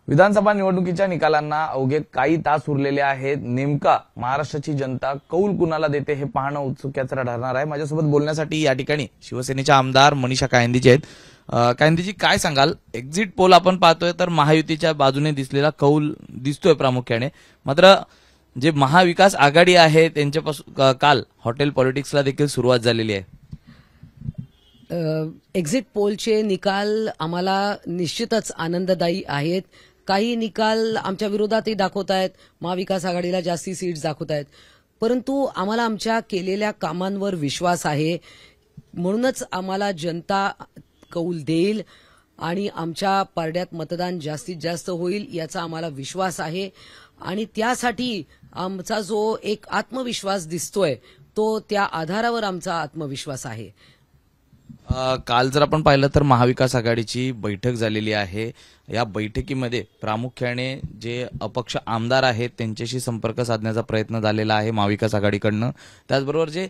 विधानसभा निवडणुकीच्या निकालांना अवघे काही तास उरलेले आहेत। नेमका महाराष्ट्राची जनता कौल कुणाला देते हे पाहणं उत्सुकतेचं ठरणार आहे। माझ्यासोबत बोलण्यासाठी या ठिकाणी शिवसेनेच्या आमदार मनीषा कायंदेजी आहेत। कायंदेजी, काय सांगाल? एक्झिट पोल आपण पाहतोय तर महायुतीच्या बाजूने दिसलेला कौल दिसतोय प्रामुख्याने, मात्र जे महाविकास आघाडी आहे त्यांच्यापासून काल हॉटेल पॉलिटिक्सला देखील सुरुवात झालेली आहे। एक्झिट पोलचे निकाल आम्हाला निश्चितच आनंददायी आहेत। काही निकाल आमच्या विरोधातही दाखवत आहेत, महाविकास आघाडीला जास्ती सीट्स दाखवत आहेत, परंतु आम्हाला आमच्या केलेल्या कामांवर विश्वास आहे, म्हणूनच आम्हाला जनता कौल देईल आणि आमच्या पारड्यात मतदान जास्तीत जास्त होईल याचा आम्हाला विश्वास आहे। आणि त्यासाठी आमचा जो एक आत्मविश्वास दिसतोय तो त्या आधारावर आमचा आत्मविश्वास आहे। काल जर आपण पाहिलं तर महाविकास आघाडीची बैठक झालेली आहे। या बैठकीमध्ये प्रामुख्याने जे अपक्ष आमदार आहेत त्यांच्याशी संपर्क साधण्याचा प्रयत्न झालेला आहे महाविकास आघाडीकडनं। त्याचबरोबर जे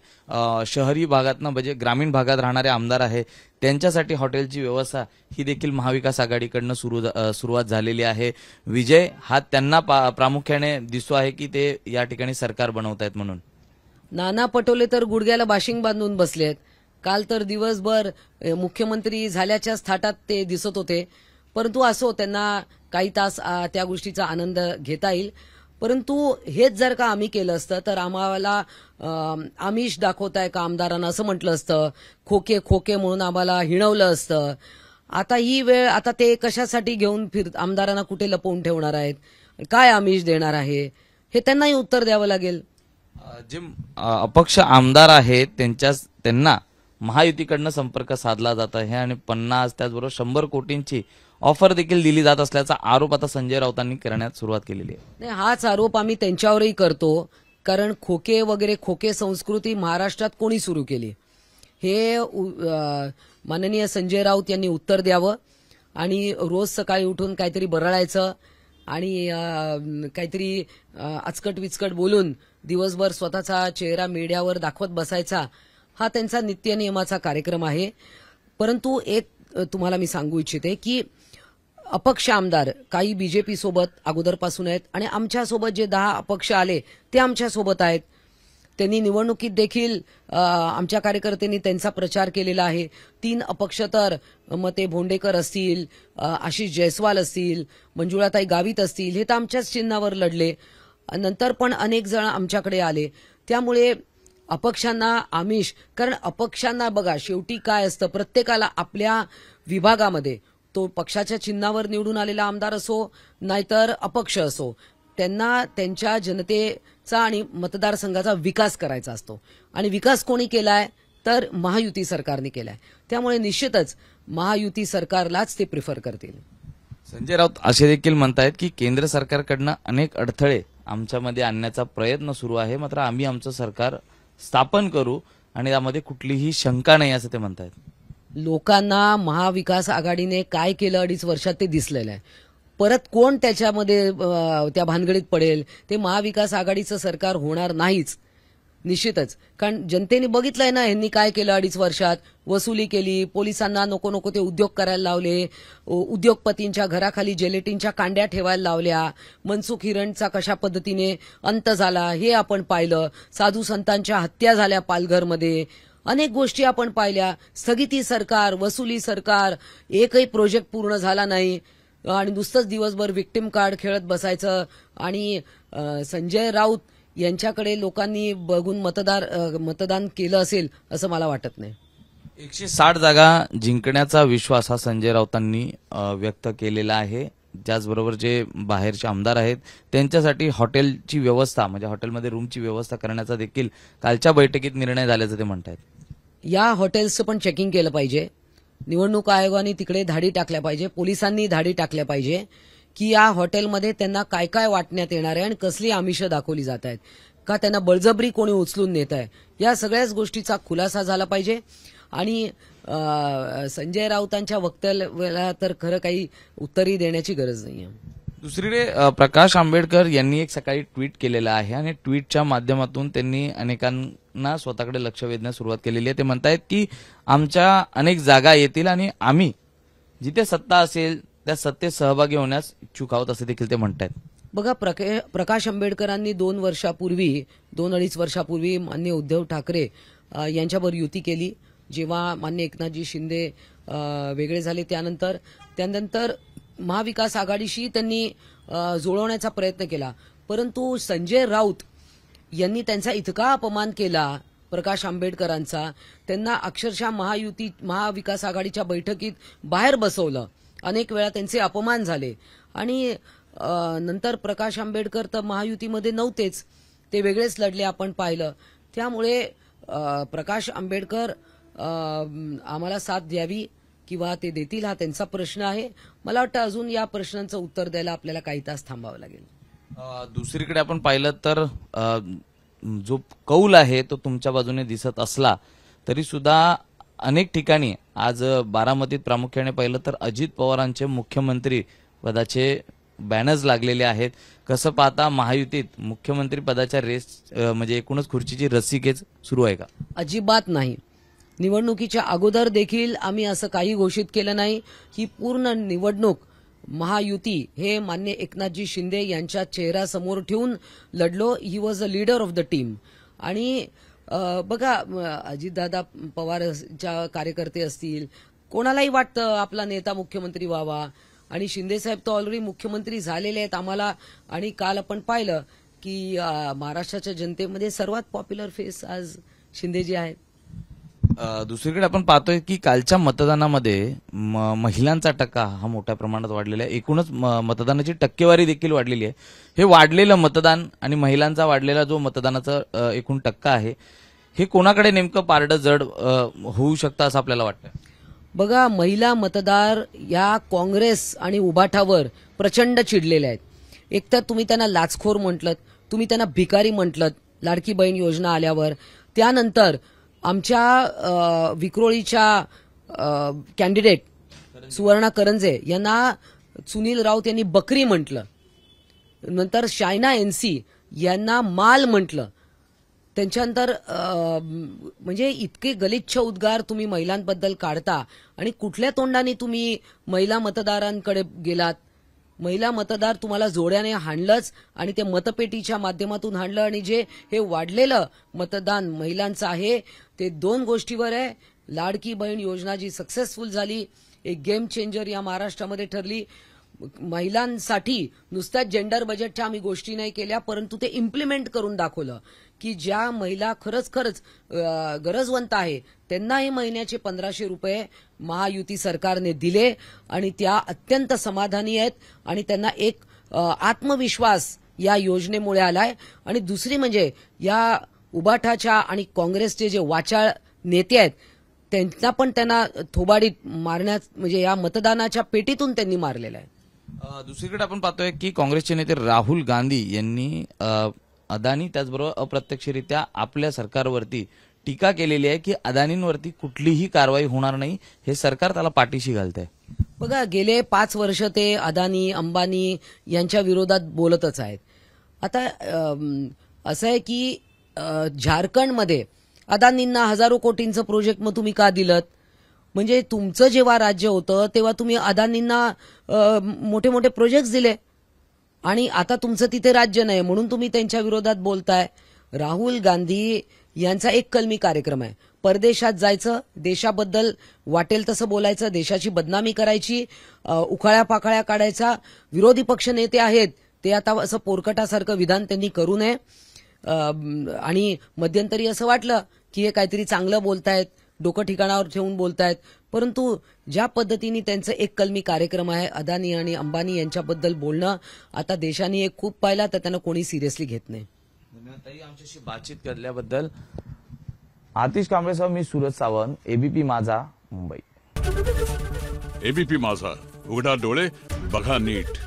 शहरी भागातनं म्हणजे ग्रामीण भागात राहणारे आमदार आहेत त्यांच्यासाठी हॉटेलची व्यवस्था ही देखील महाविकास आघाडीकडनं सुरुवात झालेली आहे। विजय हा त्यांना प्रामुख्याने दिसतो आहे की ते या ठिकाणी सरकार बनवत आहेत म्हणून। नाना पटोले तर गुडघ्याला बाशिंग बांधून बसलेत। काल तर दिवसभर मुख्यमंत्री झाल्याच्याच थाटात ते दिसत होते, परंतु असो त्यांना काही तास त्या गोष्टीचा आनंद घेता येईल। परंतु हेच जर का आम्ही केलं असतं तर आम्हाला आमिष दाखवताय का आमदारांना असं म्हटलं असतं, खोके खोके म्हणून आम्हाला हिणवलं असतं। आता ही वेळ आता ते कशासाठी घेऊन आमदारांना कुठे लपवून ठेवणार आहेत, काय आमिष देणार आहे हे त्यांनाही उत्तर द्यावं लागेल। जे अपक्ष आमदार आहेत त्यांना महायुतीकडनं संपर्क साधला जात आहे आणि 50 त्याचबरोबर 100 कोटींची ऑफर देखील दिली जात असल्याचा आरोप आता संजय राऊतांनी करण्यास सुरुवात केलेली आहे। हाच आरोप आम्ही त्यांच्यावरही करतो, कारण खोके संस्कृती महाराष्ट्रात कोणी सुरू केली हे माननीय संजय राऊत यांनी उत्तर द्यावं। आणि रोज सकाळी उठून काहीतरी बरळायचं आणि काहीतरी अचकट विचकट बोलून दिवसभर स्वतःचा चेहरा मीडियावर दाखवत बसायचा हा त्यांचा नित्यनियमाचा कार्यक्रम आहे। परंतु एक तुम्हाला मी सांगू इच्छिते की अपक्ष आमदार काही बीजेपी सोबत अगोदरपासून आहेत आणि आमच्या सोबत जे 10 अपक्ष आले ते आमच्या सोबत आहेत। त्यांनी निवडणुकीत देखील आमच्या कार्यकर्त्यांनी त्यांचा प्रचार केलेला आहे। 3 अपक्ष तर मग ते भोंडेकर असतील, आशिष जयस्वाल असतील, मंजुळाताई गावित असतील, हे तर आमच्याच चिन्हावर लढले। नंतर पण अनेक जण आमच्याकडे आले। त्यामुळे अपक्षांना आमिष, कारण अपक्षांना बघा शेवटी काय असतं, प्रत्येकाला आपल्या विभागामध्ये तो पक्षाच्या चिन्हावर निवडून आलेला आमदार असो नाहीतर अपक्ष असो, त्यांना त्यांच्या जनतेचा आणि मतदारसंघाचा विकास करायचा असतो आणि विकास कोणी केलाय तर महायुती सरकारने केलाय। त्यामुळे निश्चितच महायुती सरकारलाच ते प्रिफर करतील। संजय राऊत असे देखील म्हणतायत की केंद्र सरकारकडनं अनेक अडथळे आमच्यामध्ये आणण्याचा प्रयत्न सुरू आहे, मात्र आम्ही आमचं सरकार स्थापन करू आणि यामध्ये कुठलीही शंका नाही असं ते म्हणतायत। लोकांना महाविकास आघाडीने काय केलं 2.5 वर्षात ते दिसलेलं आहे। परत कोण त्याच्यामध्ये त्या भानगडीत पडेल, ते महाविकास आघाडीचं सरकार होणार नाहीच निश्चितच। कारण जनतेने बघितलंय ना यांनी काय केलं 2.5 वर्षात। वसुली केली, पोलिसांना नको नको ते उद्योग करायला लावले, उद्योगपतींच्या घराखाली जेलेटिनच्या कांड्या ठेवायला लावल्या, मनसुख हिरणचा कशा पद्धतीने अंत झाला हे आपण पाहिलं, साधू संतांच्या हत्या झाल्या पालघरमध्ये, अनेक गोष्टी आपण पाहिल्या। स्थगिती सरकार, वसुली सरकार, एकही प्रोजेक्ट पूर्ण झाला नाही आणि नुसतंच दिवसभर विक्टिम कार्ड खेळत बसायचं। आणि संजय राऊत यांच्याकडे लोकांनी बघून मतदान केलं असेल असं मला वाटत नाही। 160 जागा जिंकण्याचा विश्वास हा संजय राऊतांनी व्यक्त केलेला आहे। त्याचबरोबर जे बाहेरचे आमदार आहेत त्यांच्यासाठी हॉटेलची व्यवस्था म्हणजे हॉटेलमध्ये रूमची व्यवस्था करण्याचा देखील कालच्या बैठकीत निर्णय झाल्याचं ते म्हणतात। या हॉटेल्सचं पण चेकिंग केलं पाहिजे, निवडणूक आयोगाने तिकडे धाडी टाकल्या पाहिजे, पोलिसांनी धाडी टाकल्या पाहिजे की या हॉटेलमध्ये त्यांना काय काय वाटण्यात येणार आहे आणि कसली आमिषं दाखवली जात आहेत, का त्यांना बळजबरी कोणी उचलून नेत आहे, या सगळ्याच गोष्टीचा खुलासा झाला पाहिजे। आणि संजय राऊतांच्या वक्तव्याला तर खरं काही उत्तरही देण्याची गरज नाहीये। दुसरीकडे प्रकाश आंबेडकर यांनी एक सकाळी ट्विट केलेलं आहे आणि ट्विटच्या माध्यमातून त्यांनी अनेकांना स्वतःकडे लक्ष वेधण्यास सुरुवात केलेली आहे। ते म्हणतायत की आमच्या अनेक जागा येतील आणि आम्ही जिथे सत्ता असेल त्या सत्तेत सहभागी होण्यास इच्छुक आहोत असे देखील ते म्हणतात. बघा, प्रकाश आंबेडकरांनी 2-2.5 वर्षापूर्वी माननीय उद्धव ठाकरे यांच्यावर युती केली. जेव्हा माननीय एकनाथजी शिंदे वेगळे झाले त्यानंतर महाविकास आघाडीशी त्यांनी जुळवण्याचा प्रयत्न केला. परंतु संजय राऊत यांनी त्यांचा इतका अपमान केला प्रकाश आंबेडकरांचा, त्यांना अक्षरशः महाविकास आघाडीच्या बैठकीत बाहेर बसवलं. अनेक वेळा त्यांचे अपमान झाले आणि नंतर प्रकाश आंबेडकर तर महायुतीमध्ये नव्हतेच, ते वेगळेच लढले, आपण पाहिलं. त्यामुळे प्रकाश आंबेडकर आम्हाला साथ द्यावी किंवा ते देतील हा त्यांचा प्रश्न आहे. मला वाटतं अजून या प्रश्नांचं उत्तर द्यायला आपल्याला काही तास थांबावं लागेल. दुसरीकडे आपण पाहिलं तर जो कौल आहे तो तुमच्या बाजूने दिसत असला तरी सुद्धा अनेक ठिकाणी आज बारामतीत प्रामुख्याने पाहिलं तर अजित पवारांचे मुख्यमंत्री पदाचे बॅनर्स लागलेले आहेत. कसं पाहता, महायुतीत मुख्यमंत्री पदाच्या रेस म्हणजे एकूणच खुर्चीची रस्सीखेच सुरू आहे का? अजिबात नाही. निवडणुकीच्या अगोदर देखील आम्ही असं काही घोषित केलं नाही. ही पूर्ण निवडणूक महायुती हे माननीय एकनाथजी शिंदे यांच्या चेहऱ्यासमोर ठेवून लढलो. He was a leader of the team. आणि बघा, अजितदादा पवारच्या कार्यकर्ते असतील, कोणालाही वाटतं आपला नेता मुख्यमंत्री व्हावा, आणि शिंदेसाहेब तर ऑलरेडी मुख्यमंत्री झालेले आहेत आम्हाला. आणि काल आपण पाहिलं की महाराष्ट्राच्या जनतेमध्ये सर्वात पॉप्युलर फेस आज शिंदेजी आहेत. दुसरीकडे आपण पाहतोय की कालच्या मतदानामध्ये महिलांचा टक्का हा मोठ्या प्रमाणात वाढलेला आहे. एकूणच मतदानाची टक्केवारी देखील वाढलेली आहे. हे वाढलेलं मतदान आणि महिलांचा वाढलेला जो मतदानाचा एकूण टक्का आहे, हे कोणाकडे नेमकं पारडं जड होऊ शकतं असं आपल्याला वाटतं? बघा, महिला मतदार या काँग्रेस आणि उभाठावर प्रचंड चिडलेल्या आहेत. एकतर तुम्ही त्यांना लाचखोर म्हटलं, तुम्ही त्यांना भिकारी म्हटलं लाडकी बहीण योजना आल्यावर. त्यानंतर आमच्या विक्रोळीच्या कॅन्डिडेट सुवर्णा करंजे यांना सुनील राऊत यांनी बकरी म्हटलं. नंतर शायना एनसी यांना माल म्हटलं. त्यांच्यानंतर म्हणजे इतके गलिच्छ उद्गार तुम्ही महिलांबद्दल काढता आणि कुठल्या तोंडाने तुम्ही महिला मतदारांकडे गेलात? महिला मतदार तुम्हाला जोड्याने हाणलंच आणि ते मतपेटीच्या माध्यमातून हाणलं. आणि जे हे वाढलेलं मतदान महिलांचं आहे ते 2 गोष्टीवर आहे. लाडकी बहीण योजना जी सक्सेसफुल झाली, एक गेम चेंजर या महाराष्ट्रामध्ये ठरली. महिलांसाठी नुसत्याच जेंडर बजेटच्या आम्ही गोष्टी नाही केल्या, परंतु ते इम्प्लिमेंट करून दाखवलं की ज्या महिला खरंच गरजवंत आहे त्यांना हे महिन्याचे 1500 रुपये महायुती सरकारने दिले आणि त्या अत्यंत समाधानी आहेत आणि त्यांना एक आत्मविश्वास या योजनेमुळे आलाय. आणि दुसरी म्हणजे या उबाठाच्या आणि काँग्रेसचे जे वाचाळ नेते आहेत त्यांना थोबाडीत मारण्यात म्हणजे या मतदानाच्या पेटीतून त्यांनी मारलेलं आहे. दुसरीकडे आपण पाहतोय की काँग्रेसचे नेते राहुल गांधी यांनी अदानी त्याचबरोबर अप्रत्यक्षरित्या आपल्या सरकारवरती टीका केलेली आहे की अदानींवरती कुठलीही कारवाई होणार नाही, हे सरकार त्याला पाठीशी घालतंय. बघा, गेले 5 वर्ष ते अदानी अंबानी यांच्या विरोधात बोलतच आहेत. आता असं आहे की झारखंडमध्ये अदानींना हजारो कोटींचं प्रोजेक्ट मग तुम्ही का दिलत? म्हणजे तुमचं जेव्हा राज्य होतं तेव्हा तुम्ही अदानींना मोठे मोठे प्रोजेक्ट्स दिले आणि आता तुमचं तिथे राज्य नाही म्हणून तुम्ही त्यांच्या विरोधात बोलताय. राहुल गांधी यांचा एक कलमी कार्यक्रम आहे, परदेशात जायचं, देशाबद्दल वाटेल तसं बोलायचं, देशाची बदनामी करायची, उखाळ्या पाखाळ्या काढायचा. विरोधी पक्ष नेते आहेत ते आता असं पोरकटासारखं विधान त्यांनी करू नये. आणि मध्यंतरी असं वाटलं की हे काहीतरी चांगलं बोलतायत, डोकं ठिकाणावर ठेवून बोलतायत, परंतु ज्या पद्धतीने त्यांचं एक कलमी कार्यक्रम आहे अदानी आणि अंबानी यांच्याबद्दल बोलणं, आता देशाने एक खूप पाहिला तर त्यांना कोणी सिरियसली घेत नाही. धन्यवाद ताई, आमच्याशी बातचीत केल्याबद्दल. आतिश कांबळेसह मी सूरज सावंत, एबीपी माझा, मुंबई. एबीपी माझा, उघडा डोळे बघा नीट.